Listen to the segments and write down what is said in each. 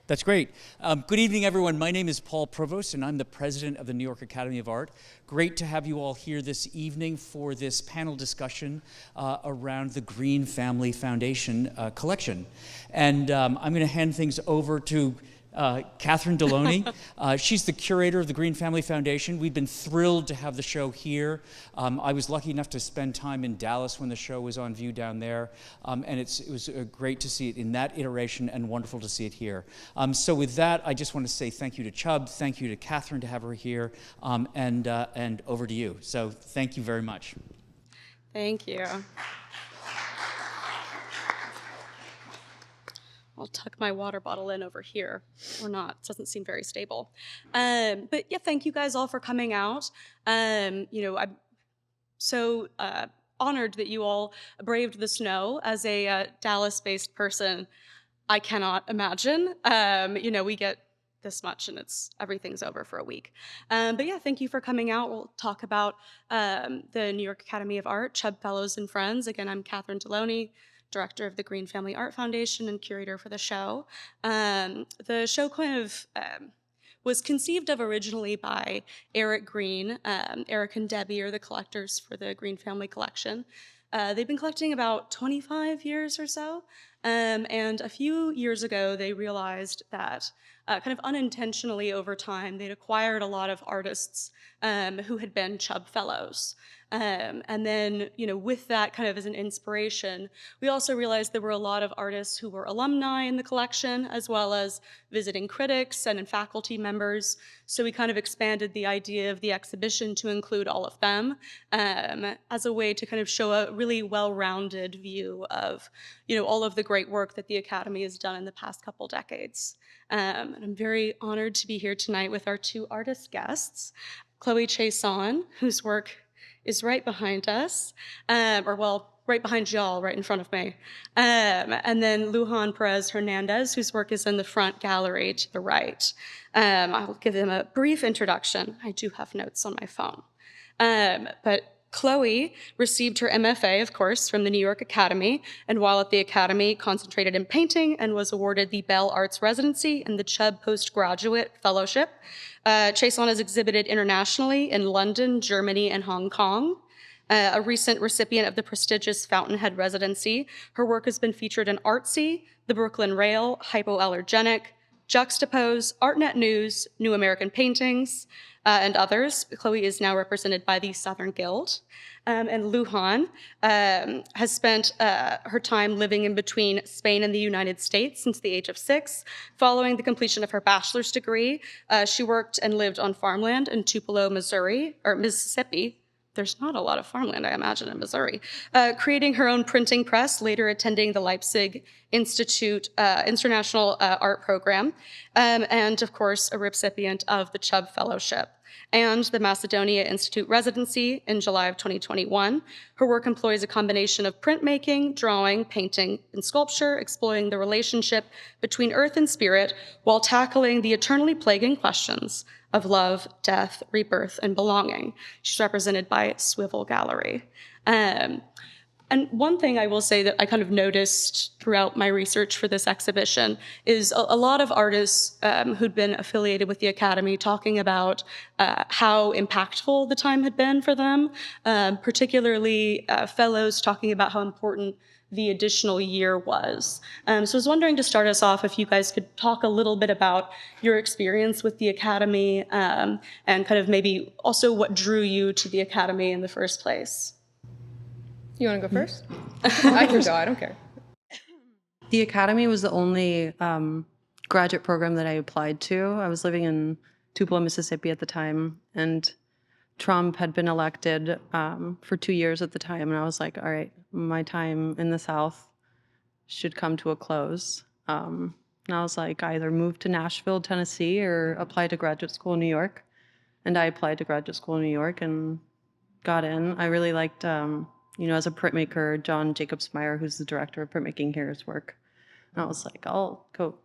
That's great. Good evening, everyone. My name is Paul Provost, and I'm the president of the New York Academy of Art. Great to have you all here this evening for this panel discussion around the Green Family Foundation collection. And I'm going to hand things over to Katherine Delony. She's the curator of the Green Family Foundation. We've been thrilled to have the show here. I was lucky enough to spend time in Dallas when the show was on view down there, and it was great to see it in that iteration and wonderful to see it here. So with that, I just want to say thank you to Chubb, thank you to Katherine to have her here, and over to you. So thank you very much. Thank you. I'll tuck my water bottle in over here, or not. It doesn't seem very stable. But yeah, thank you guys all for coming out. I'm so honored that you all braved the snow. As a Dallas-based person, I cannot imagine. We get this much and everything's over for a week. But yeah, thank you for coming out. We'll talk about the New York Academy of Art, Chubb Fellows and Friends. Again, I'm Katherine Delony, director of the Green Family Art Foundation and curator for the show. The show kind of was conceived of originally by Eric Green. Eric and Debbie are the collectors for the Green Family Collection. They've been collecting about 25 years or so. And a few years ago, they realized that kind of unintentionally over time, they'd acquired a lot of artists who had been Chubb Fellows. And then, with that kind of as an inspiration, we also realized there were a lot of artists who were alumni in the collection, as well as visiting critics and faculty members. So we kind of expanded the idea of the exhibition to include all of them as a way to kind of show a really well-rounded view of, all of the great work that the Academy has done in the past couple decades. And I'm very honored to be here tonight with our two artist guests, Chloe Chiasson, whose work is right behind us, right behind y'all, right in front of me. And then Luján Peréz Hernández, whose work is in the front gallery to the right. I'll give them a brief introduction. I do have notes on my phone. But Chloe received her MFA, of course, from the New York Academy, and while at the Academy, concentrated in painting and was awarded the Belle Artes Residency and the Chubb Post-Graduate Fellowship. Chiasson has exhibited internationally in London, Germany, and Hong Kong. A recent recipient of the prestigious Fountainhead Residency, her work has been featured in Artsy, the Brooklyn Rail, Hyperallergic, Juxtapoz, Artnet News, New American Paintings, and others. Chloe is now represented by the Southern Guild. And Luján has spent her time living in between Spain and the United States since the age of 6. Following the completion of her bachelor's degree, she worked and lived on farmland in Tupelo, Mississippi. There's not a lot of farmland, I imagine, in Missouri. Creating her own printing press, later attending the Leipzig Institute International Art Program, and of course, a recipient of the Chubb Fellowship and the Macedonia Institute Residency in July of 2021. Her work employs a combination of printmaking, drawing, painting, and sculpture, exploring the relationship between earth and spirit while tackling the eternally plaguing questions of love, death, rebirth, and belonging. She's represented by Swivel Gallery. And one thing I will say that I kind of noticed throughout my research for this exhibition is a lot of artists who'd been affiliated with the Academy talking about how impactful the time had been for them, particularly fellows talking about how important the additional year was. So I was wondering, to start us off, if you guys could talk a little bit about your experience with the Academy and kind of maybe also what drew you to the Academy in the first place. You want to go first? I can go, I don't care. The Academy was the only graduate program that I applied to. I was living in Tupelo, Mississippi at the time, and Trump had been elected for 2 years at the time, and I was like, all right, my time in the South should come to a close. And I was like, I either move to Nashville, Tennessee, or apply to graduate school in New York. And I applied to graduate school in New York and got in. I really liked, as a printmaker, John Jacobs-Meyer, who's the director of printmaking here, his work. And I was like, I'll go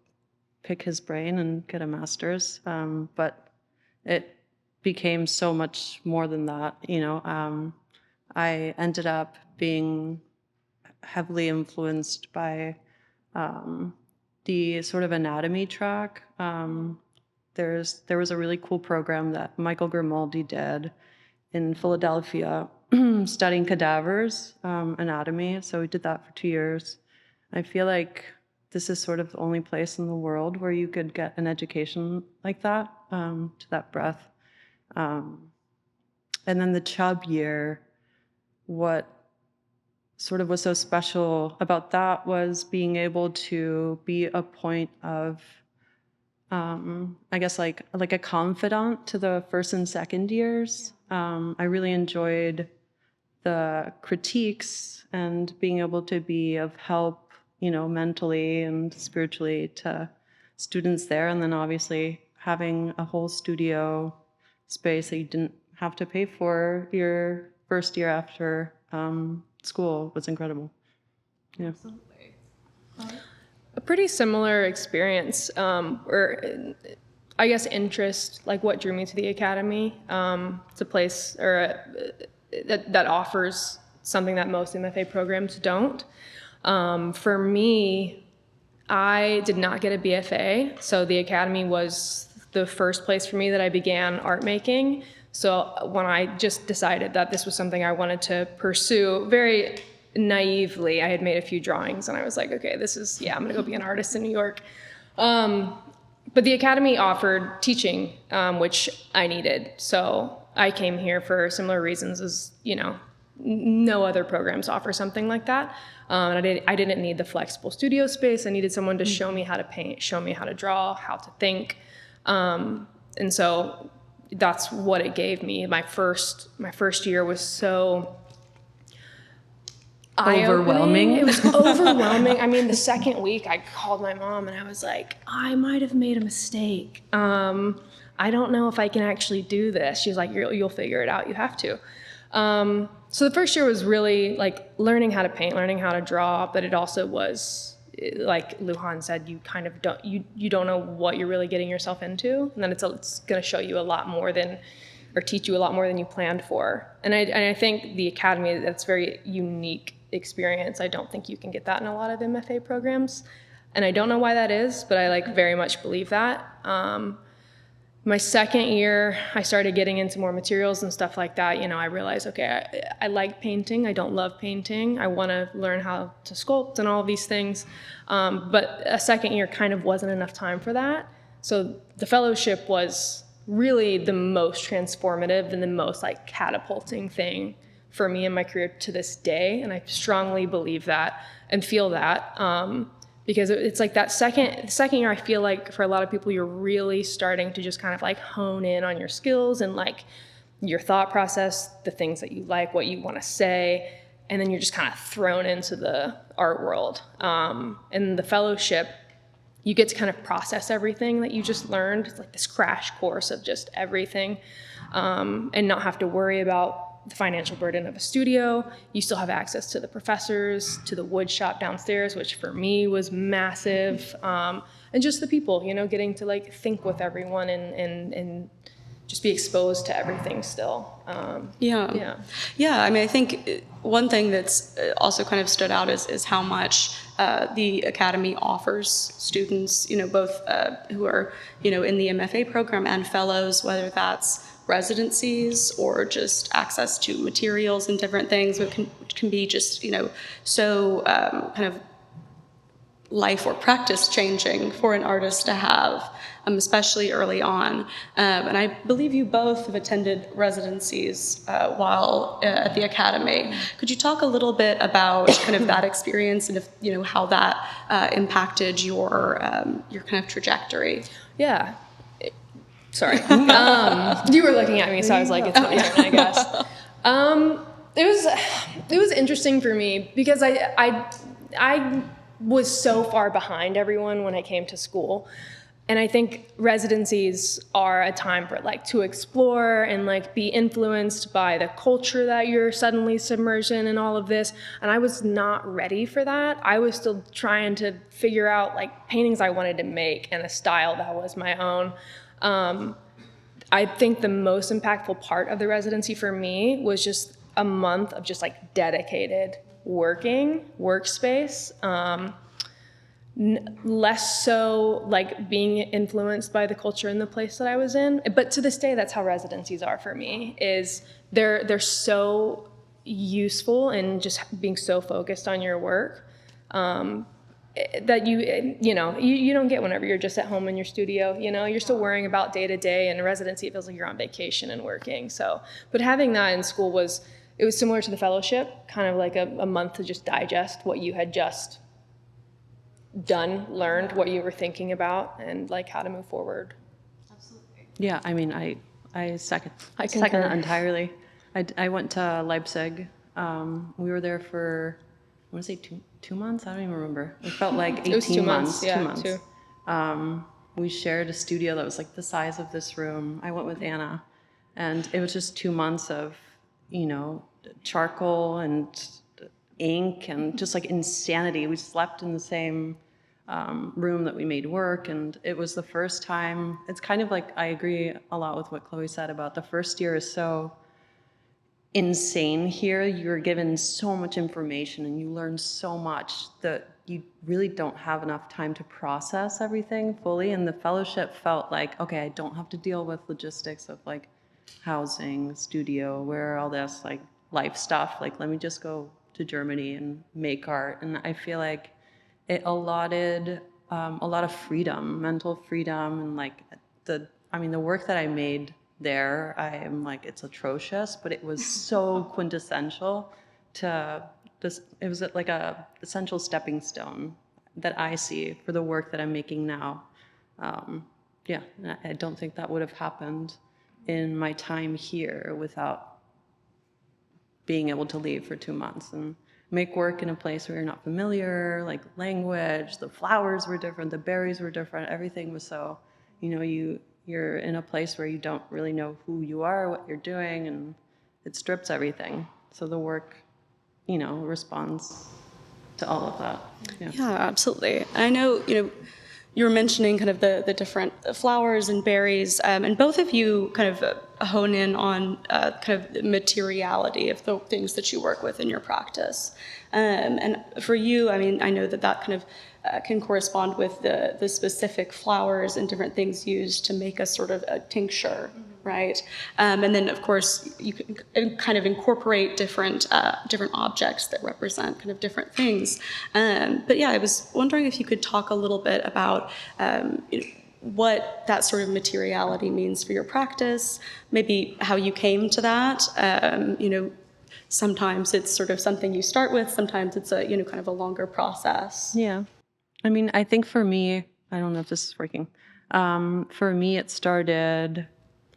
pick his brain and get a master's. But it became so much more than that. I ended up being heavily influenced by the sort of anatomy track. There was a really cool program that Michael Grimaldi did in Philadelphia studying cadavers, anatomy. So we did that for 2 years. I feel like this is sort of the only place in the world where you could get an education like that, to that breadth. And then the Chubb year, what sort of was so special about that was being able to be a point of, I guess like a confidant to the first and second years. I really enjoyed the critiques and being able to be of help, mentally and spiritually to students there. And then obviously having a whole studio space that you didn't have to pay for your first year after school was incredible. Yeah. Absolutely. A pretty similar experience, or I guess interest, like what drew me to the academy. It's a place that offers something that most MFA programs don't. For me, I did not get a BFA, so the academy was the first place for me that I began art making. So when I just decided that this was something I wanted to pursue, very naively, I had made a few drawings and I was like, okay, I'm gonna go be an artist in New York. But the academy offered teaching, which I needed. So I came here for similar reasons as, no other programs offer something like that. And I didn't need the flexible studio space. I needed someone to show me how to paint, show me how to draw, how to think. And so that's what it gave me. My first year was so overwhelming. It was overwhelming. I mean, the second week I called my mom and I was like, I might have made a mistake. I don't know if I can actually do this. She was like, you'll figure it out. You have to. So the first year was really like learning how to paint, learning how to draw, but it also was, like Luján said, you kind of you don't know what you're really getting yourself into, and then it's going to show you a lot more than, or teach you a lot more than you planned for. And I think the academy, that's very unique experience. I don't think you can get that in a lot of MFA programs, and I don't know why that is, but I very much believe that. My second year, I started getting into more materials and stuff like that. I realized, okay, I like painting. I don't love painting. I want to learn how to sculpt and all of these things. But a second year kind of wasn't enough time for that. So the fellowship was really the most transformative and the most catapulting thing for me in my career to this day. And I strongly believe that and feel that. Because it's like the second year, I feel like for a lot of people, you're really starting to just kind of hone in on your skills and your thought process, the things that you like, what you want to say, and then you're just kind of thrown into the art world. And the fellowship, you get to kind of process everything that you just learned. It's like this crash course of just everything, and not have to worry about the financial burden of a studio. You still have access to the professors, to the wood shop downstairs, which for me was massive, and just the people, getting to think with everyone and just be exposed to everything still. Yeah. I mean, I think one thing that's also kind of stood out is how much the academy offers students, both who are, in the MFA program and fellows, whether that's residencies or just access to materials and different things, which can be just, so kind of life or practice changing for an artist to have, especially early on. And I believe you both have attended residencies while at the academy. Could you talk a little bit about kind of that experience and if, how that impacted your kind of trajectory? Yeah. Sorry. You were looking at me, so I was like, it's my turn, I guess. It was interesting for me because I was so far behind everyone when I came to school. And I think residencies are a time for to explore and be influenced by the culture that you're suddenly submerged in and all of this. And I was not ready for that. I was still trying to figure out paintings I wanted to make and a style that was my own. I think the most impactful part of the residency for me was just a month of just dedicated workspace. less so like being influenced by the culture in the place that I was in. But to this day, that's how residencies are for me, is they're so useful and just being so focused on your work that you don't get whenever you're just at home in your studio. You're still worrying about day to day, and in residency it feels like you're on vacation and working. So, but having that in school was similar to the fellowship, kind of like a month to just digest what you had just learned, what you were thinking about, and like how to move forward. Absolutely. Yeah, I mean, I second concur. that entirely. I went to Leipzig. We were there for, I want to say two months? I don't even remember. It felt like 18 It was 2 months. months, yeah, 2 months. two. We shared a studio that was like the size of this room. I went with Anna, and it was just 2 months of, charcoal and ink and just like insanity. We slept in the same room that we made work, and it was the first time. It's kind of like, I agree a lot with what Chloe said about the first year is so insane here. You're given so much information and you learn so much that you really don't have enough time to process everything fully. And the fellowship felt like, okay, I don't have to deal with logistics of like housing, studio, where all this like life stuff. Like, let me just go to Germany and make art. And I feel like it allotted a lot of freedom, mental freedom, and like the work that I made there, I am like, it's atrocious, but it was so quintessential to this. It was like a essential stepping stone that I see for the work that I'm making now. Yeah, I don't think that would have happened in my time here without being able to leave for 2 months and make work in a place where you're not familiar, like language, the flowers were different, the berries were different, everything was so, you're in a place where you don't really know who you are, what you're doing, and it strips everything. So the work, responds to all of that. Yeah, absolutely. I know, you were mentioning kind of the different flowers and berries, and both of you kind of hone in on kind of the materiality of the things that you work with in your practice. And for you, I know that kind of can correspond with the specific flowers and different things used to make a sort of a tincture, right? And then, of course, you can kind of incorporate different objects that represent kind of different things. But yeah, I was wondering if you could talk a little bit about what that sort of materiality means for your practice, maybe how you came to that. Sometimes it's sort of something you start with, sometimes it's a kind of a longer process. Yeah. I think for me, I don't know if this is working. For me, it started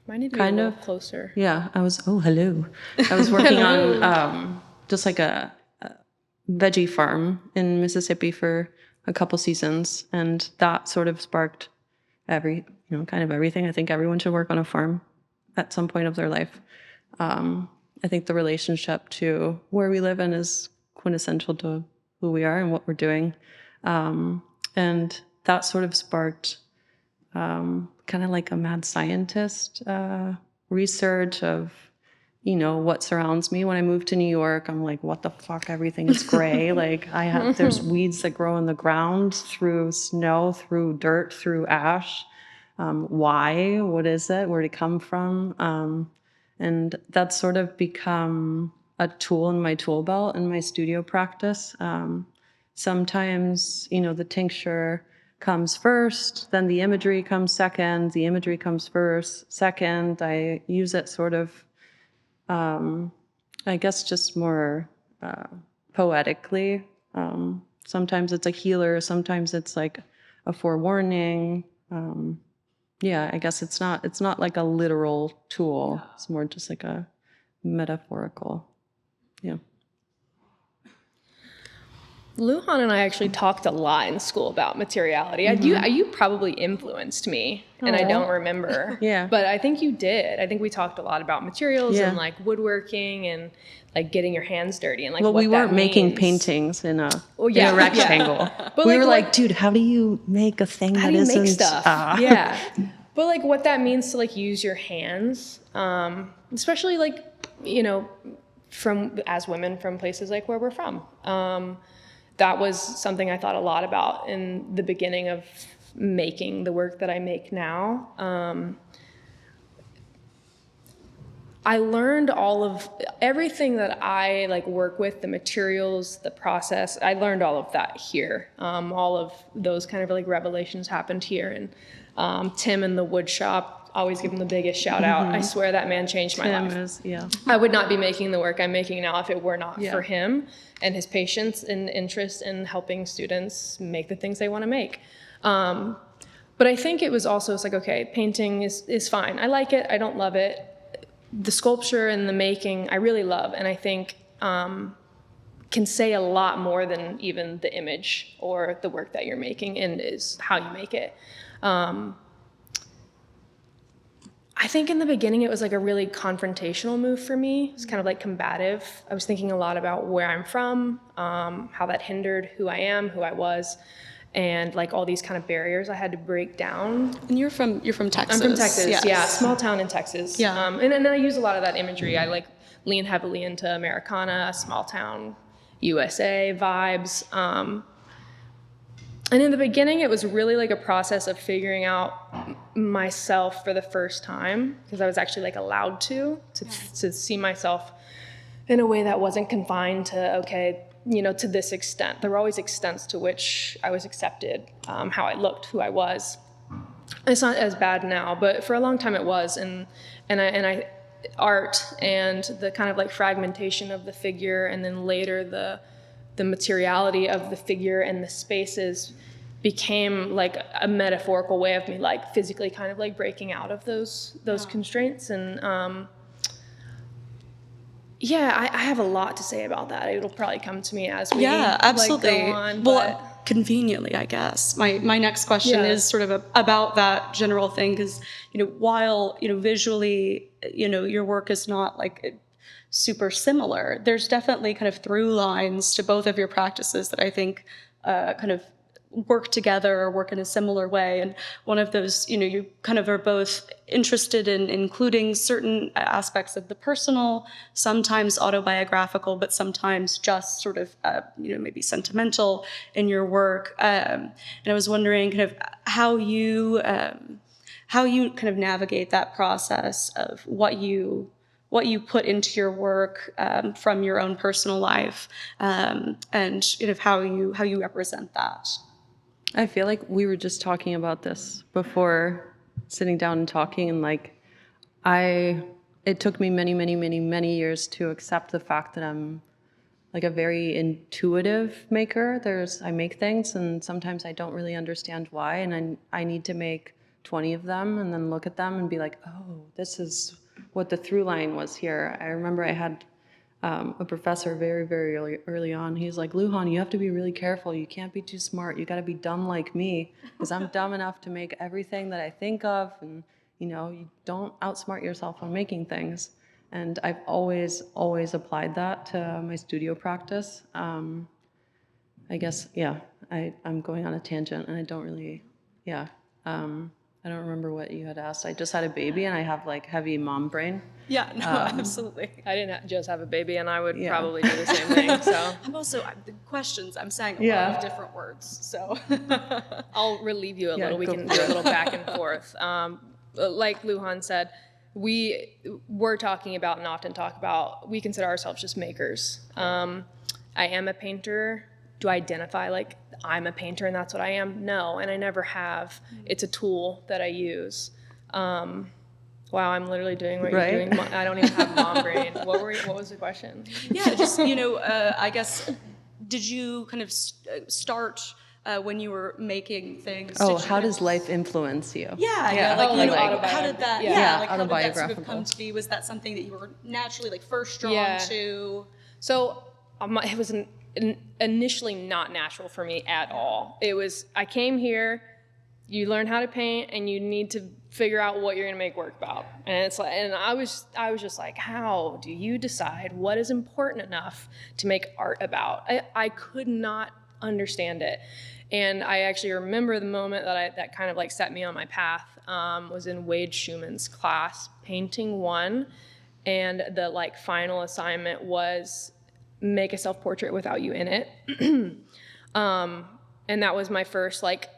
Might need to kind be a of little closer. Yeah, hello. I was working on just like a veggie farm in Mississippi for a couple seasons, and that sort of sparked kind of everything. I think everyone should work on a farm at some point of their life. I think the relationship to where we live in is quintessential to who we are and what we're doing. And that sort of sparked kind of like a mad scientist research of, what surrounds me. When I moved to New York, I'm like, what the fuck? Everything is gray. Like there's weeds that grow in the ground, through snow, through dirt, through ash. Why? What is it? Where did it come from? And that's sort of become a tool in my tool belt in my studio practice. Sometimes, the tincture comes first, then the imagery comes second, the imagery comes first, second. I use it sort of, I guess, just more poetically. Sometimes it's a healer, sometimes it's like a forewarning. Yeah, I guess it's not like a literal tool. It's more just like a metaphorical. Yeah. Luján and I actually talked a lot in school about materiality. You probably influenced me, and I don't remember. Yeah. But I think you did. I think we talked a lot about materials and like woodworking and like getting your hands dirty and like. Well, we weren't making paintings in a rectangle. Yeah. But we were like, dude, how do you make a thing that isn't? Make stuff? Yeah. But like what that means to like use your hands, especially like, from as women from places like where we're from. that was something I thought a lot about in the beginning of making the work that I make now. I learned all of everything that I like work with, the materials, the process. I learned all of that here. All of those kind of like revelations happened here. And Tim in the wood shop, always give him the biggest shout out. I swear that man changed my life. I would not be making the work I'm making now if it were not for him and his patience and interest in helping students make the things they want to make. But I think it was also, it's like, okay, painting is fine. I like it. I don't love it. The sculpture and the making, I really love, and I think can say a lot more than even the image or the work that you're making, and is how you make it. I think in the beginning it was like a really confrontational move for me. It's kind of like combative. I was thinking a lot about where I'm from, how that hindered who I am, who I was, and like all these kind of barriers I had to break down. And you're from Texas. I'm from Texas, yes. yeah, small town in Texas. Yeah. And I use a lot of that imagery. I like lean heavily into Americana, small town, USA vibes. And in the beginning, it was really like a process of figuring out myself for the first time, because I was actually like allowed to see myself in a way that wasn't confined to, okay, you know, to this extent. There were always extents to which I was accepted, how I looked, who I was. It's not as bad now, but for a long time it was. And I art and the kind of like fragmentation of the figure, and then later the materiality of the figure and the spaces became like a metaphorical way of me like physically kind of like breaking out of those constraints. And yeah, I have a lot to say about that. It'll probably come to me as we absolutely. Like, go on. Well, conveniently, I guess. My next question is sort of about that general thing, because, you know, while, you know, visually, you know, your work is not like super similar, there's definitely kind of through lines to both of your practices that I think kind of work together or work in a similar way. And one of those, you know, you kind of are both interested in including certain aspects of the personal, sometimes autobiographical, but sometimes just sort of, you know, maybe sentimental in your work. And I was wondering kind of how you kind of navigate that process of what you put into your work from your own personal life, and you know, how you represent that. I feel like we were just talking about this before sitting down and talking, and like it took me many years to accept the fact that I'm like a very intuitive maker. I make things and sometimes I don't really understand why, and I need to make 20 of them and then look at them and be like, oh, this is what the through line was here. I remember I had a professor very early on. He's like, Luján, you have to be really careful. You can't be too smart. You got to be dumb like me, because I'm dumb enough to make everything that I think of. And, you know, you don't outsmart yourself on making things. And I've always applied that to my studio practice. I guess, yeah, I'm going on a tangent and I don't really, I don't remember what you had asked. I just had a baby and I have like heavy mom brain. Yeah, no, absolutely. I didn't just have a baby, and I would probably do the same thing. So the questions, I'm saying a lot of different words, so. I'll relieve you a little. We can do a little back and forth. Like Luján said, we're talking about and often talk about, we consider ourselves just makers. I am a painter. Do I identify like I'm a painter and that's what I am? No, and I never have. It's a tool that I use. Wow, I'm literally doing what you're doing. I don't even have mom brain. What was the question? Yeah, just, you know, I guess, did you kind of start when you were making things? Oh, how does life influence you? Yeah. Like, how did that? Like how did that sort of come to be? Was that something that you were naturally like first drawn to? So it was initially not natural for me at all. It was, I came here, you learn how to paint, and you need to figure out what you're gonna make work about. And it's like, and I was just like, how do you decide what is important enough to make art about? I could not understand it. And I actually remember the moment that kind of like set me on my path, was in Wade Schumann's class, painting 1, and the like final assignment was make a self-portrait without you in it. And that was my first like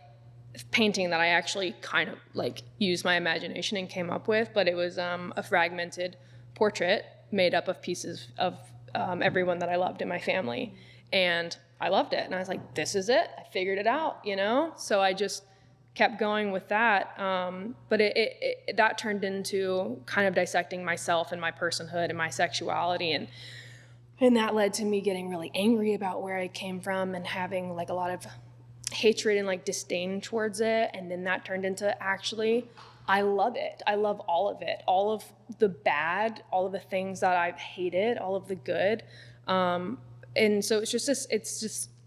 painting that I actually kind of like used my imagination and came up with, but it was a fragmented portrait made up of pieces of everyone that I loved in my family. And I loved it. And I was like, this is it. I figured it out, you know? So I just kept going with that. But that turned into kind of dissecting myself and my personhood and my sexuality. And that led to me getting really angry about where I came from and having like a lot of hatred and like disdain towards it. And then that turned into actually, I love it. I love all of it. All of the bad, all of the things that I've hated, all of the good. And so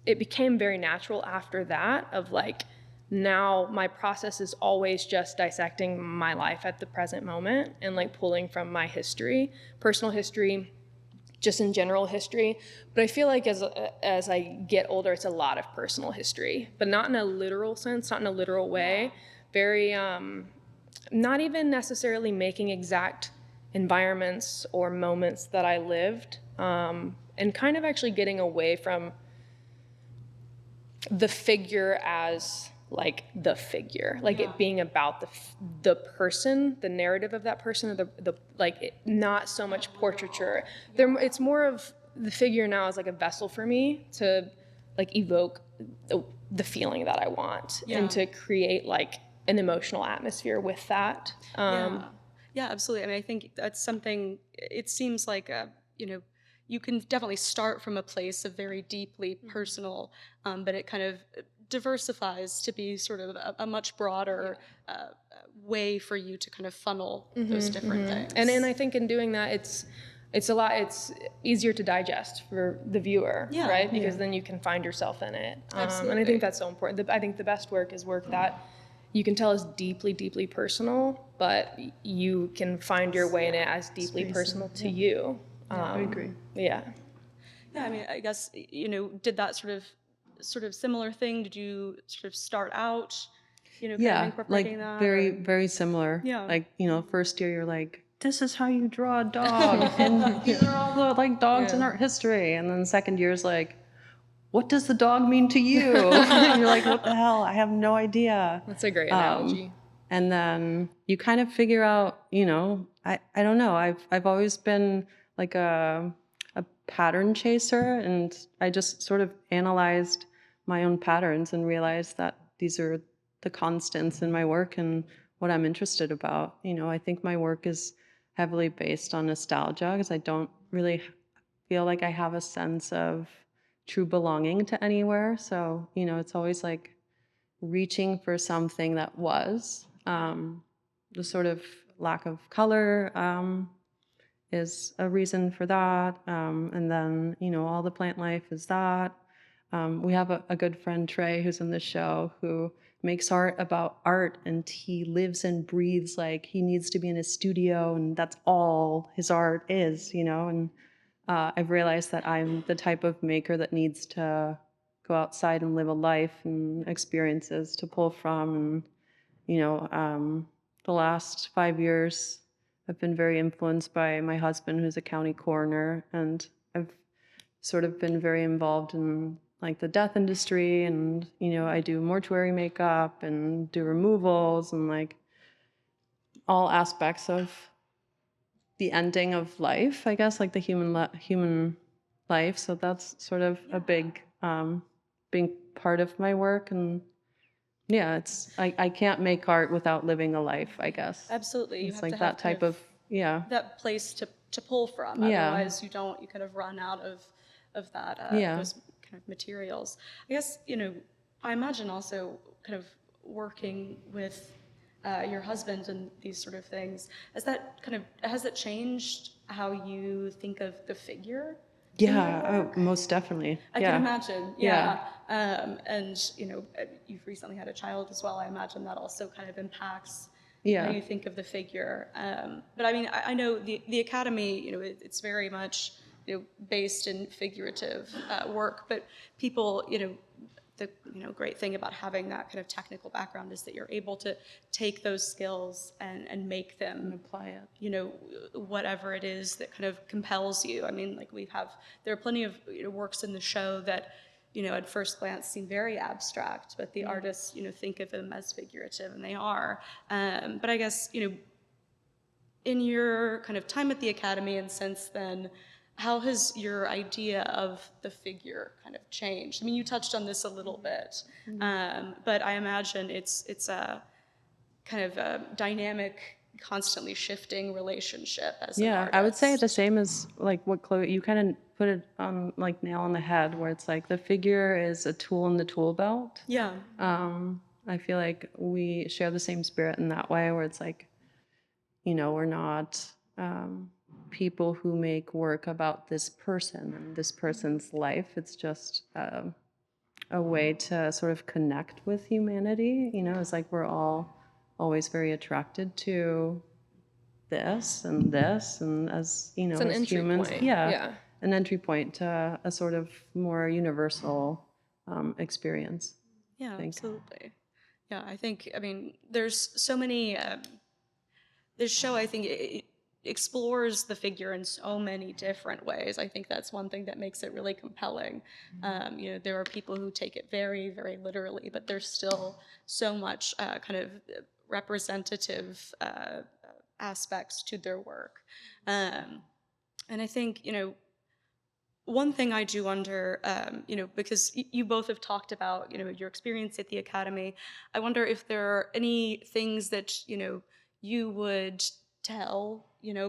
it became very natural after that of like, now my process is always just dissecting my life at the present moment and like pulling from my history, personal history, just in general history. But I feel like as I get older, it's a lot of personal history, but not in a literal sense, not in a literal way. Very, not even necessarily making exact environments or moments that I lived, and kind of actually getting away from the figure as like the figure, like it being about the person, the narrative of that person, or the like not so much portraiture. It's more of the figure now as like a vessel for me to like evoke the feeling that I want and to create like an emotional atmosphere with that. Yeah, absolutely. I mean, I think that's something, it seems like, you can definitely start from a place of very deeply personal, but it kind of diversifies to be sort of a much broader way for you to kind of funnel those different things. And I think in doing that, it's easier to digest for the viewer, right? Because then you can find yourself in it. And I think that's so important. I think the best work is work that you can tell is deeply, deeply personal, but you can find your way in it as deeply personal to you. I agree. Yeah. Yeah, I mean, I guess, did that sort of similar thing? Did you sort of start out, kind of incorporating that? Very, very similar. Yeah. Like, first year you're like, this is how you draw a dog, and these are all the like dogs in art history. And then second year is like, what does the dog mean to you? And you're like, what the hell? I have no idea. That's a great analogy. And then you kind of figure out, I don't know. I've always been like a pattern chaser, and I just sort of analyzed my own patterns and realized that these are the constants in my work and what I'm interested about. I think my work is heavily based on nostalgia because I don't really feel like I have a sense of true belonging to anywhere. So, it's always like reaching for something that was. The sort of lack of color is a reason for that. And then, all the plant life is that. We have a good friend, Trey, who's in the show, who makes art about art, and he lives and breathes like he needs to be in his studio, and that's all his art is, and I've realized that I'm the type of maker that needs to go outside and live a life and experiences to pull from. And, the last 5 years, I've been very influenced by my husband, who's a county coroner, and I've sort of been very involved in like the death industry, and I do mortuary makeup and do removals and like all aspects of the ending of life, I guess, like the human life. So that's sort of a big part of my work. And yeah, I can't make art without living a life, I guess. Absolutely. It's like that type of that place to pull from. Otherwise you kind of run out of that those kind of materials. I guess, I imagine also kind of working with your husband and these sort of things, has that changed how you think of the figure? Yeah, most definitely. I can imagine. Yeah. And you've recently had a child as well. I imagine that also kind of impacts how you think of the figure. But I mean, I know the Academy, it's very much based in figurative work, but people, the great thing about having that kind of technical background is that you're able to take those skills and make them and apply it. Whatever it is that kind of compels you. I mean, like there are plenty of works in the show that at first glance seem very abstract, but the artists, think of them as figurative, and they are. But I guess, in your kind of time at the Academy and since then, how has your idea of the figure kind of changed? I mean, you touched on this a little bit, but I imagine it's a kind of a dynamic, constantly shifting relationship as an artist. I would say the same as like what Chloe, you kind of put it on like nail on the head, where it's like the figure is a tool in the tool belt. Yeah. I feel like we share the same spirit in that way, where it's like, we're not people who make work about this person and this person's life. It's just a way to sort of connect with humanity. It's like we're all always very attracted to this, and as It's an as entry humans, point. an entry point to a sort of more universal experience. Yeah, think. absolutely. Yeah, I mean, there's so many, this show, I think, it explores the figure in so many different ways. I think that's one thing that makes it really compelling. There are people who take it very, very literally, but there's still so much kind of representative aspects to their work. And I think, one thing I do wonder, because you both have talked about, your experience at the Academy, I wonder if there are any things that, you would tell,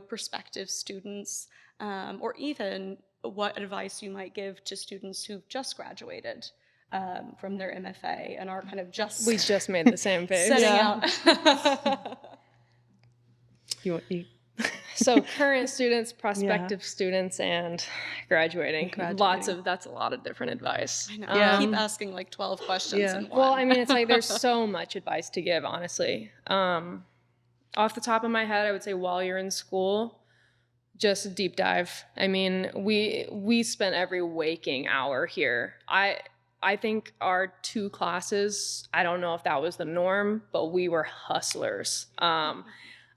prospective students, or even what advice you might give to students who've just graduated from their MFA and are kind of just... We just made the same face. setting out. So current students, prospective students, and graduating. That's a lot of different advice. I know. I keep asking like 12 questions in one. Well, I mean, it's like there's so much advice to give, honestly. Off the top of my head, I would say while you're in school, just deep dive. I mean, we spent every waking hour here. I think our 2 classes, I don't know if that was the norm, but we were hustlers.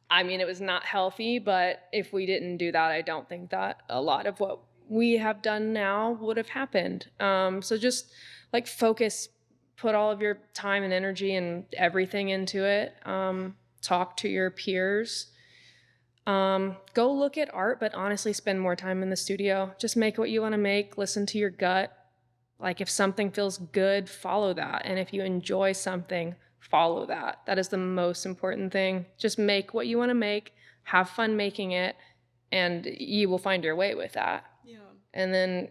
I mean, it was not healthy, but if we didn't do that, I don't think that a lot of what we have done now would have happened. So just like focus, put all of your time and energy and everything into it. Talk to your peers. Go look at art, but honestly spend more time in the studio. Just make what you want to make, listen to your gut. Like if something feels good, follow that. And if you enjoy something, follow that. That is the most important thing. Just make what you want to make, have fun making it, and you will find your way with that. Yeah. And then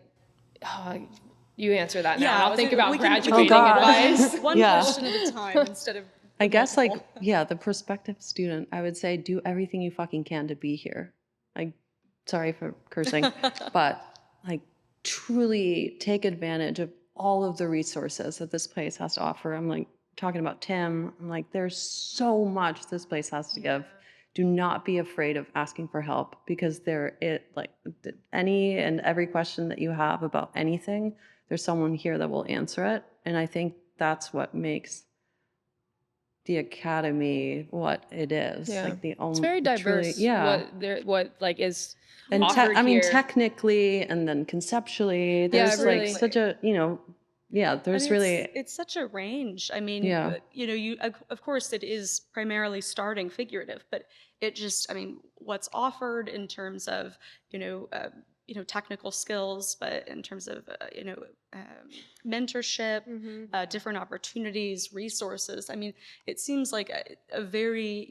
you answer that now. Yeah, I'll think about graduating advice. One question at a time instead of I guess the prospective student, I would say do everything you fucking can to be here. Like, sorry for cursing, but like truly take advantage of all of the resources that this place has to offer. I'm like talking about Tim. I'm like, there's so much this place has to give. Do not be afraid of asking for help, because any and every question that you have about anything, there's someone here that will answer it. And I think that's what makes the Academy what it is. Like the only, it's very diverse. Truly, what like is and offered I mean, here. Technically and then conceptually, there's really. like such a there's really it's such a range. I mean, you of course it is primarily starting figurative, but it just, I mean, what's offered in terms of technical skills, but in terms of mentorship, different opportunities, resources. I mean, it seems like a very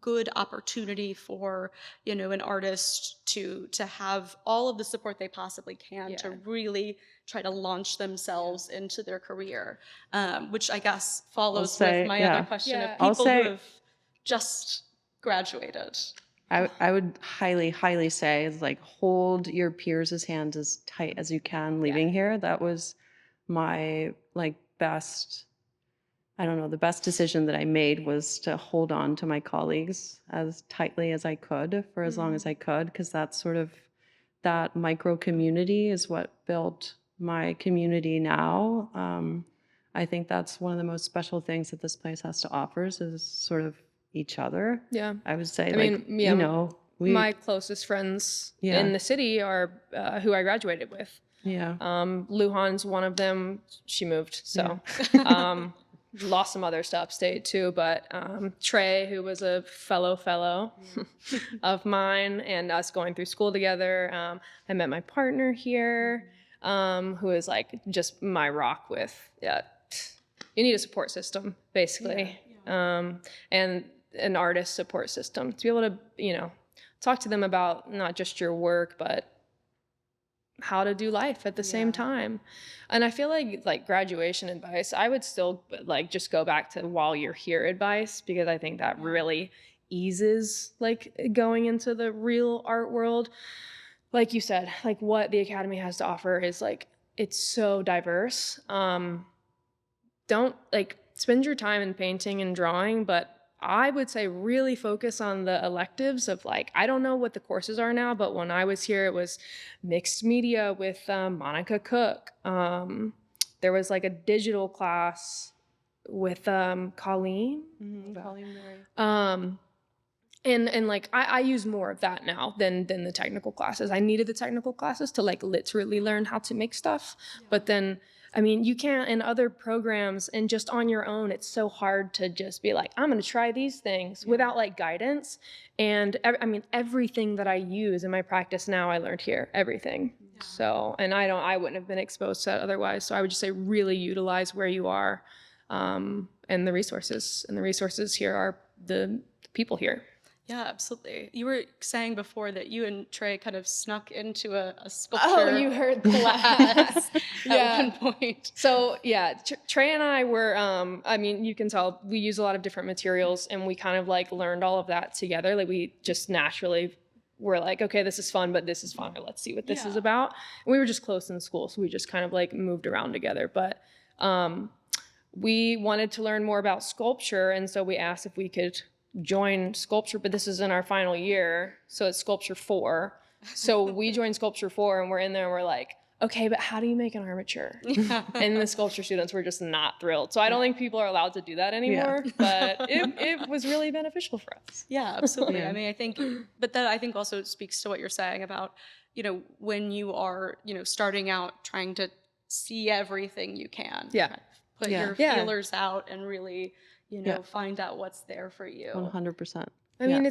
good opportunity for an artist to have all of the support they possibly can to really try to launch themselves into their career, which I guess follows with my other question of people who have just graduated. I would highly, highly say is like hold your peers' hands as tight as you can leaving here. That was my best, I don't know, the best decision that I made was to hold on to my colleagues as tightly as I could for as long as I could, because that's sort of, that micro community is what built my community now. I think that's one of the most special things that this place has to offer is sort of each other. Yeah. I would say, my closest friends in the city are who I graduated with. Yeah. Luján's one of them. She moved, so lost some others to upstate too. But Trey, who was a fellow of mine, and us going through school together. I met my partner here, who is like just my rock with. You need a support system, basically, and an artist support system to be able to, talk to them about not just your work, but how to do life at the same time. And I feel like graduation advice, I would still like just go back to while you're here advice, because I think that really eases like going into the real art world. Like you said, like what the Academy has to offer is like, it's so diverse. Don't like spend your time in painting and drawing, but I would say really focus on the electives of like, I don't know what the courses are now, but when I was here, it was mixed media with Monica Cook. There was like a digital class with Colleen. Colleen Murray. And like, I use more of that now than the technical classes. I needed the technical classes to like literally learn how to make stuff. But then, I mean, you can't in other programs and just on your own, it's so hard to just be like, I'm going to try these things without like guidance. And I mean, everything that I use in my practice now, I learned here, everything. Yeah. So, and I wouldn't have been exposed to that otherwise. So I would just say really utilize where you are and the resources. And the resources here are the people here. Yeah, absolutely. You were saying before that you and Trey kind of snuck into a sculpture. Oh, you heard class at one point. So yeah, Trey and I were, I mean, you can tell we use a lot of different materials, and we kind of like learned all of that together. Like we just naturally were like, okay, this is fun, but this is fun. Let's see what this is about. And we were just close in school, so we just kind of like moved around together. But we wanted to learn more about sculpture, and so we asked if we could join sculpture, but this is in our final year, so it's sculpture 4. So we joined sculpture 4, and we're in there and we're like, okay, but how do you make an armature? And the sculpture students were just not thrilled. So I don't think people are allowed to do that anymore, but it was really beneficial for us. Yeah, absolutely. I mean, I think, but that I think also speaks to what you're saying about, when you are, starting out trying to see everything you can. Yeah. Put your feelers out and really, find out what's there for you. 100%. I mean,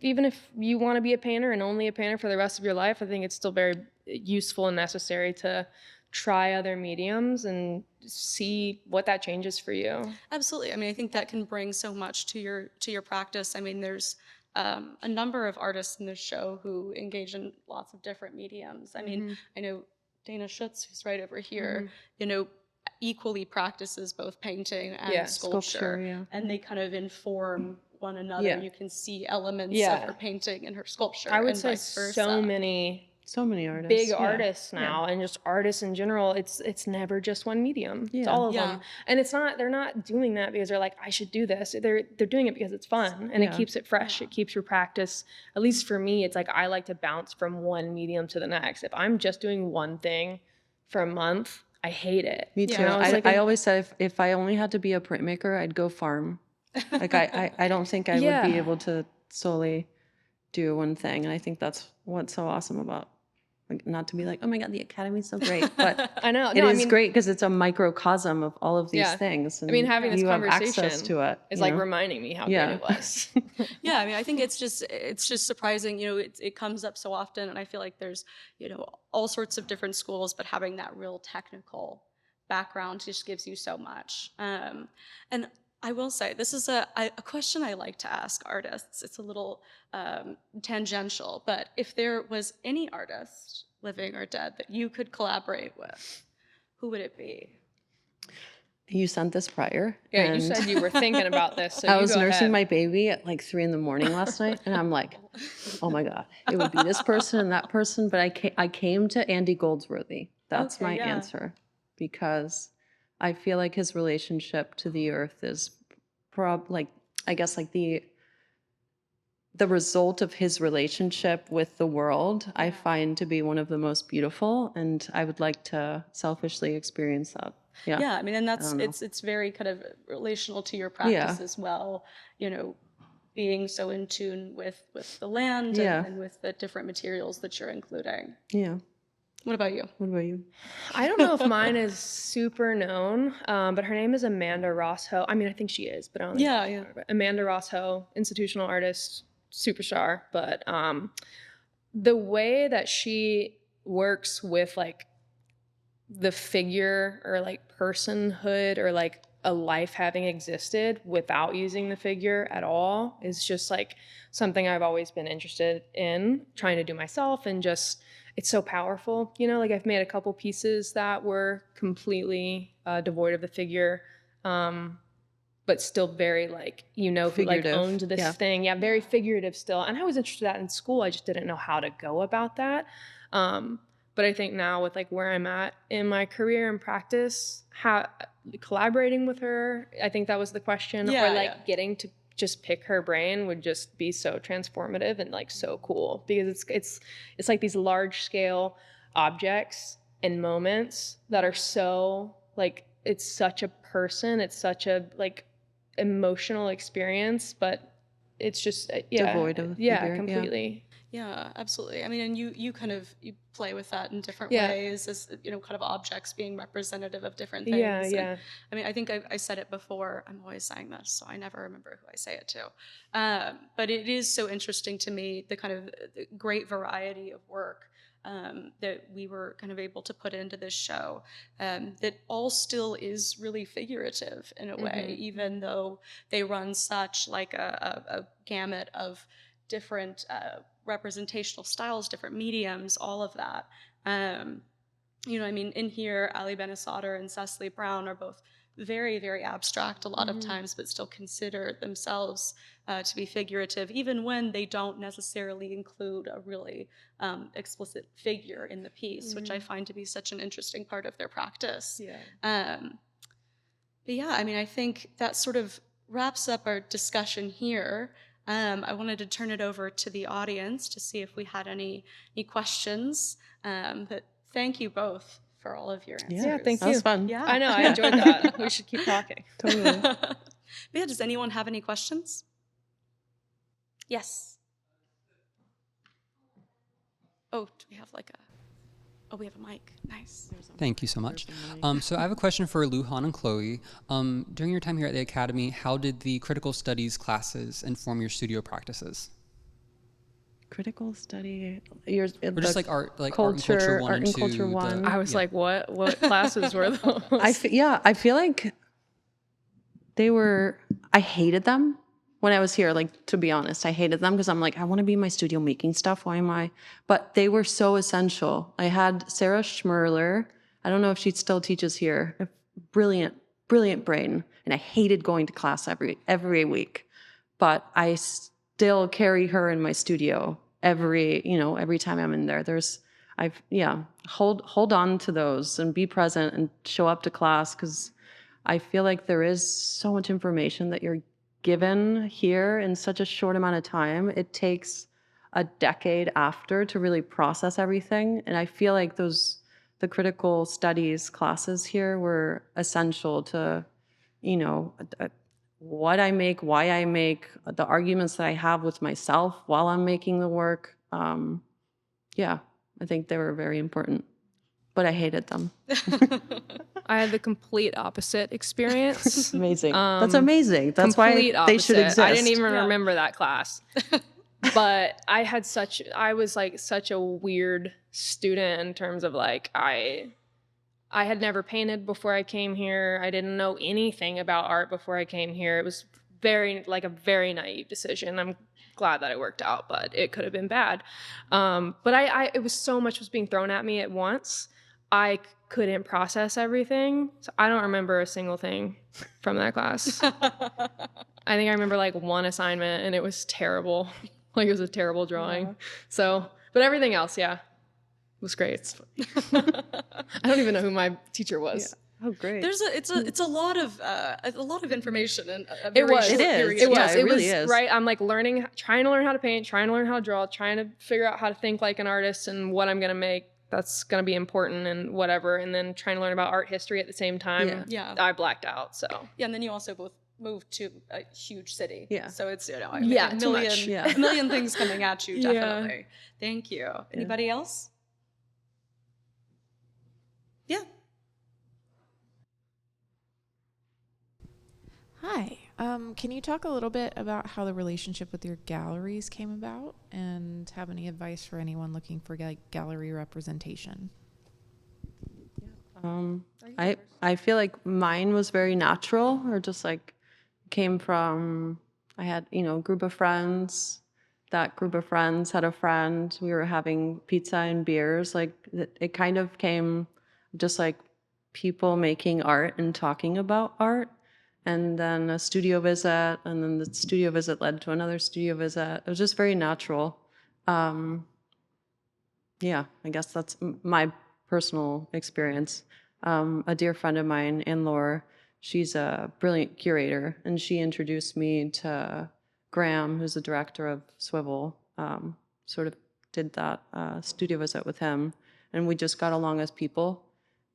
even if you want to be a painter and only a painter for the rest of your life, I think it's still very useful and necessary to try other mediums and see what that changes for you. Absolutely. I mean, I think that can bring so much to your practice. I mean, there's a number of artists in this show who engage in lots of different mediums. I mean, I know Dana Schutz, who's right over here, equally practices both painting and sculpture, and they kind of inform one another. You can see elements of her painting and her sculpture. I would say so many artists, big artists now, and just artists in general. It's never just one medium. It's all of them, and they're not doing that because they're like, I should do this. They're doing it because it's fun and it keeps it fresh. It keeps your practice. At least for me, it's like I like to bounce from one medium to the next. If I'm just doing one thing for a month, I hate it. Me too. I always said if I only had to be a printmaker, I'd go farm. Like I don't think I would be able to solely do one thing. And I think that's what's so awesome about, like, not to be like, oh my God, the Academy's so great. But I know. It is great because it's a microcosm of all of these things. And I mean, having this conversation access to it, is like reminding me how great it was. I mean, I think it's just surprising, it comes up so often, and I feel like there's, all sorts of different schools, but having that real technical background just gives you so much. And I will say, this is a question I like to ask artists. It's a little tangential, but if there was any artist, living or dead, that you could collaborate with, who would it be? You sent this prior. Yeah, you said you were thinking about this. So I was nursing my baby at like 3 a.m. last night, and I'm like, oh my God, it would be this person and that person. But I came to Andy Goldsworthy. That's my answer, because I feel like his relationship to the earth is the result of his relationship with the world, I find to be one of the most beautiful, and I would like to selfishly experience that. Yeah, I mean, and that's it's very kind of relational to your practice as well. Being so in tune with the land and with the different materials that you're including. Yeah. What about you? What about you? I don't know if mine is super known, but her name is Amanda Rossho. I mean, I think she is, but I don't think Yeah. Amanda Rossho, institutional artist, superstar. But the way that she works with like the figure or like personhood or like a life having existed without using the figure at all is just like something I've always been interested in trying to do myself, and just it's so powerful, you know, like I've made a couple pieces that were completely devoid of the figure, but still very like, you know, who like owned this thing. Yeah, very figurative still. And I was interested in that in school. I just didn't know how to go about that. But I think now with like where I'm at in my career and practice, collaborating with her, I think that was the question. Or like getting to just pick her brain would just be so transformative and like so cool, because it's like these large scale objects and moments that are so like, it's such a person, it's such a like emotional experience, but it's just devoid of figure. Completely. Yeah, absolutely. I mean, and you kind of you play with that in different ways, as you know, kind of objects being representative of different things. And, I mean, I think I said it before. I'm always saying this, so I never remember who I say it to. But it is so interesting to me, the kind of the great variety of work that we were kind of able to put into this show, that all still is really figurative in a way, even though they run such like a gamut of different representational styles, different mediums, all of that. You know, I mean, in here, Ali Benasader and Cecily Brown are both very, very abstract a lot of times, but still consider themselves to be figurative, even when they don't necessarily include a really explicit figure in the piece, which I find to be such an interesting part of their practice. But yeah, I mean, I think that sort of wraps up our discussion here. I wanted to turn it over to the audience to see if we had any questions. But thank you both for all of your answers. Yeah, thank you. That was fun. Yeah. I know, I enjoyed that. We should keep talking. Totally. But yeah, does anyone have any questions? Yes. Oh, do we have like a... Oh, we have a mic. Nice. Thank you so much. So I have a question for Luján and Chloe. During your time here at the Academy, how did the critical studies classes inform your studio practices? Critical study. Or just like art and culture 1 and 2. I was like, what classes were those? I feel like I hated them when I was here. Like, to be honest, I hated them because I'm like, I want to be in my studio making stuff. Why am I? But they were so essential. I had Sarah Schmerler. I don't know if she still teaches here. A brilliant brain. And I hated going to class every week. But I still carry her in my studio every time I'm in there. Hold on to those and be present and show up to class, because I feel like there is so much information that you're given here in such a short amount of time. It takes a decade after to really process everything. And I feel like the critical studies classes here were essential to, what I make, why I make, the arguments that I have with myself while I'm making the work. I think they were very important, but I hated them. I had the complete opposite experience. Amazing. That's amazing. That's why they should exist. I didn't even remember that class. But I was like such a weird student in terms of like, I had never painted before I came here. I didn't know anything about art before I came here. It was a very naive decision. I'm glad that it worked out, but it could have been bad. But it was so much was being thrown at me at once. I couldn't process everything. So I don't remember a single thing from that class. I think I remember like one assignment and it was terrible. Like it was a terrible drawing. Yeah. So, but everything else, was great. I don't even know who my teacher was. Yeah. Oh, great. It's a lot of information and it was. It really is. Right. I'm like trying to learn how to paint, trying to learn how to draw, trying to figure out how to think like an artist and what I'm going to make that's going to be important and whatever. And then trying to learn about art history at the same time. Yeah. I blacked out. So yeah. And then you also both moved to a huge city. Yeah. So it's, a million things coming at you. Definitely. Thank you. Anybody else? Hi. Can you talk a little bit about how the relationship with your galleries came about, and have any advice for anyone looking for gallery representation? I feel like mine was very natural, or just like came from, I had, a group of friends. That group of friends had a friend. We were having pizza and beers. Like it kind of came just like people making art and talking about art. And then a studio visit, and then the studio visit led to another studio visit. It was just very natural. Yeah, I guess that's my personal experience. A dear friend of mine, Anne-Laure, she's a brilliant curator, and she introduced me to Graham, who's the director of Swivel. Sort of did that studio visit with him, and we just got along as people.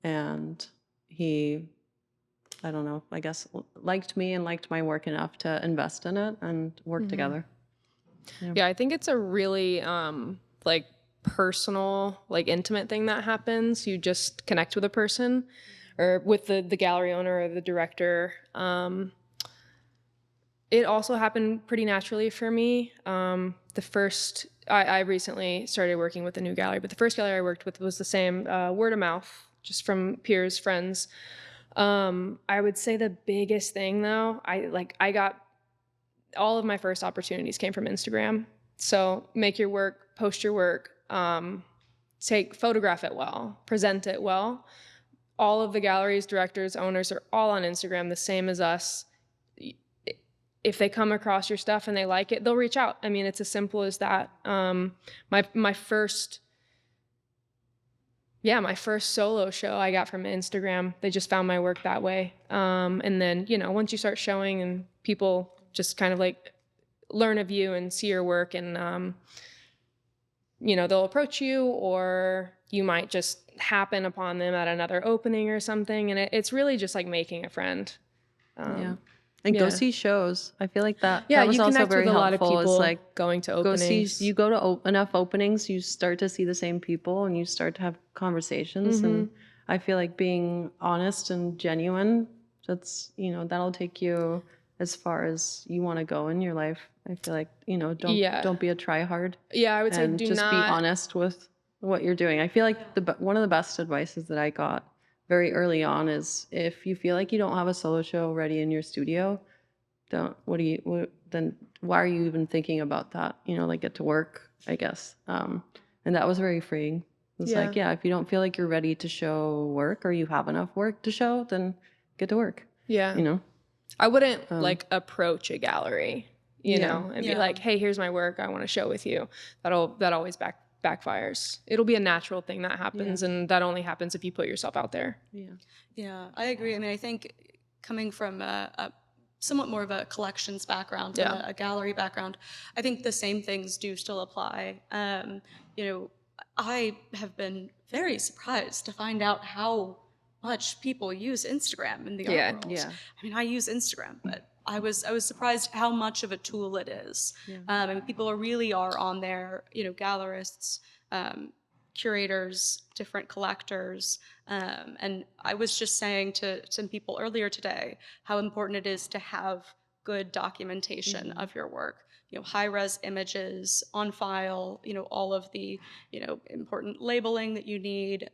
And he, I don't know, I guess liked me and liked my work enough to invest in it and work together. Yeah, I think it's a really like personal, like intimate thing that happens. You just connect with a person, or with the gallery owner or the director. It also happened pretty naturally for me. I recently started working with a new gallery, but the first gallery I worked with was the same, word of mouth, just from peers, friends. I would say the biggest thing though, I got all of my first opportunities came from Instagram. So make your work, post your work, photograph it well, present it well. All of the galleries, directors, owners are all on Instagram, the same as us. If they come across your stuff and they like it, they'll reach out. I mean, it's as simple as that. My first solo show I got from Instagram. They just found my work that way. And then, once you start showing and people just kind of like learn of you and see your work, and, they'll approach you, or you might just happen upon them at another opening or something. And it's really just like making a friend. And go see shows. I feel like that. Yeah, that was you also connect very with a lot of helpful. people. Is like going to openings. You go to enough openings, you start to see the same people, and you start to have conversations. And I feel like being honest and genuine, that's that'll take you as far as you want to go in your life. I feel like don't be a tryhard. Yeah, I would say be honest with what you're doing. I feel like one of the best advices that I got very early on is, if you feel like you don't have a solo show ready in your studio, then why are you even thinking about that? Get to work, I guess. And that was very freeing. It's if you don't feel like you're ready to show work, or you have enough work to show, then get to work. Yeah. I wouldn't approach a gallery, and be like, hey, here's my work, I want to show with you. That always backfires. It'll be a natural thing that happens, and that only happens if you put yourself out there. Yeah, I agree. I mean, I think coming from a somewhat more of a collections background, a gallery background, I think the same things do still apply. I have been very surprised to find out how much people use Instagram in the art world. I mean, I use Instagram, but I was surprised how much of a tool it is. I mean, people really are on there, gallerists, curators, different collectors. And I was just saying to some people earlier today how important it is to have good documentation of your work. High-res images on file, all of the, important labeling that you need.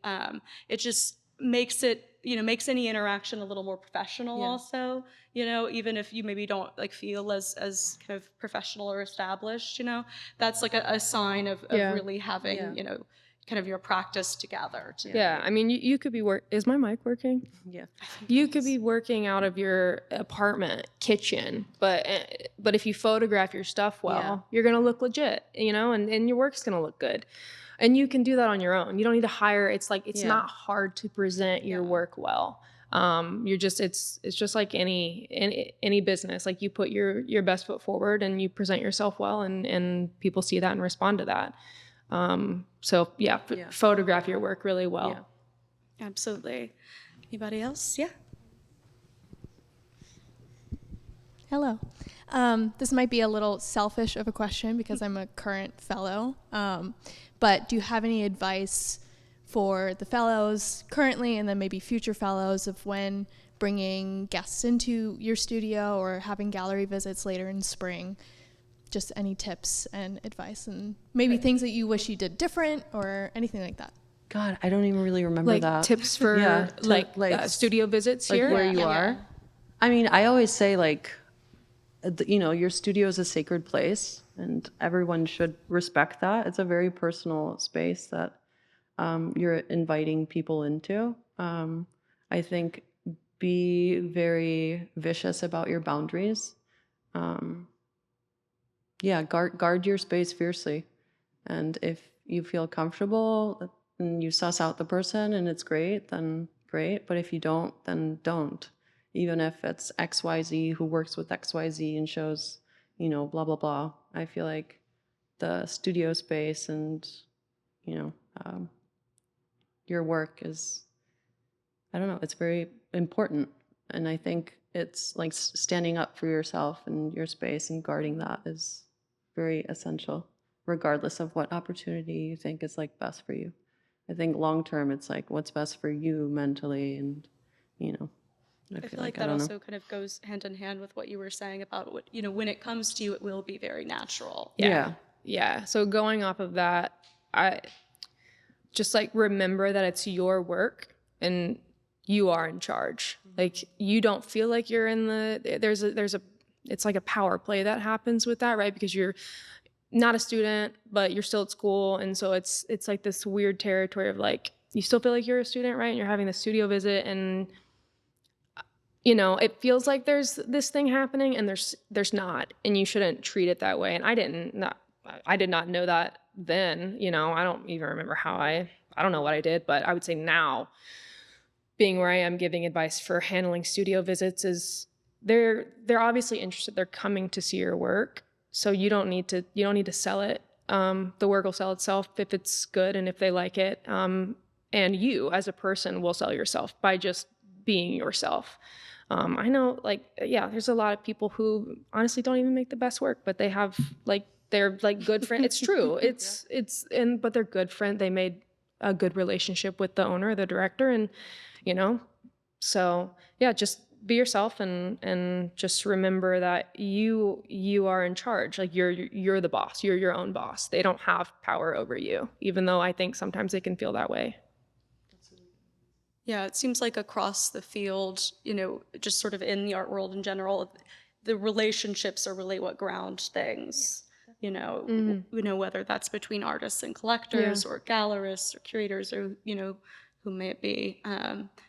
It just makes any interaction a little more professional also, even if you maybe don't feel as kind of professional or established, that's like a sign of really having, kind of your practice together. I mean, you could be is my mic working? Yeah. You could be working out of your apartment kitchen, but if you photograph your stuff well, you're going to look legit, and your work's going to look good. And you can do that on your own. You don't need to hire. It's not hard to present your work well. It's just like any business. Like, you put your best foot forward and you present yourself well, and people see that and respond to that. Photograph your work really well. Yeah. Absolutely. Anybody else? Yeah. Hello. This might be a little selfish of a question because I'm a current fellow, but do you have any advice for the fellows currently, and then maybe future fellows, of when bringing guests into your studio or having gallery visits later in spring? Just any tips and advice, and maybe things that you wish you did different or anything like that. God, I don't even really remember Like that. tips for studio visits like here? where you are. I mean, I always say like, your studio is a sacred place, and everyone should respect that. It's a very personal space that you're inviting people into. I think be very vicious about your boundaries. Guard your space fiercely, and if you feel comfortable and you suss out the person and it's great, then great. But if you don't, then don't. Even if it's XYZ who works with XYZ and shows, blah, blah, blah. I feel like the studio space and, your work is, I don't know, it's very important. And I think it's like standing up for yourself and your space and guarding that is very essential, regardless of what opportunity you think is like best for you. I think long term, it's like what's best for you mentally, and I feel like that also kind of goes hand in hand with what you were saying about what, when it comes to you, it will be very natural. Yeah. So going off of that, I just like remember that it's your work and you are in charge. Like you don't feel like you're in it's like a power play that happens with that, right? Because you're not a student, but you're still at school. And so it's like this weird territory of like, you still feel like you're a student, right? And you're having the studio visit, and it feels like there's this thing happening, and there's not, and you shouldn't treat it that way. And I did not know that then, I don't even remember I don't know what I did, but I would say now, being where I am giving advice for handling studio visits, is they're obviously interested. They're coming to see your work. So you don't need to sell it. The work will sell itself if it's good and if they like it. And you as a person will sell yourself by just being yourself. I know, there's a lot of people who honestly don't even make the best work, but they have they're good friends. It's true. But they're good friends. They made a good relationship with the owner, the director, and so yeah, just be yourself and just remember that you are in charge. Like you're the boss. You're your own boss. They don't have power over you, even though I think sometimes they can feel that way. Yeah, it seems like across the field, just sort of in the art world in general, the relationships are really what ground things. Whether that's between artists and collectors or gallerists or curators or who may it be.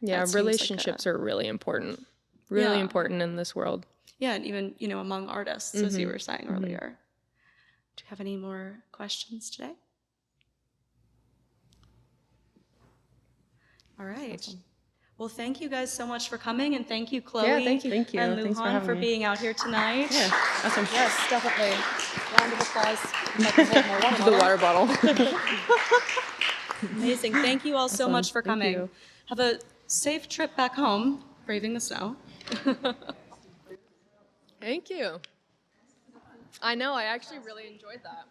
Relationships are really important. Really important in this world. Yeah, and even, among artists, as you were saying earlier. Do you have any more questions today? All right. Awesome. Well, thank you guys so much for coming, and thank you, Chloe. Yeah, thank you. And Luján for being out here tonight. Yeah, awesome. Yes, definitely. Round of applause. The water bottle. Amazing. Thank you all so much for coming. You. Have a safe trip back home, braving the snow. Thank you. I know, I actually really enjoyed that.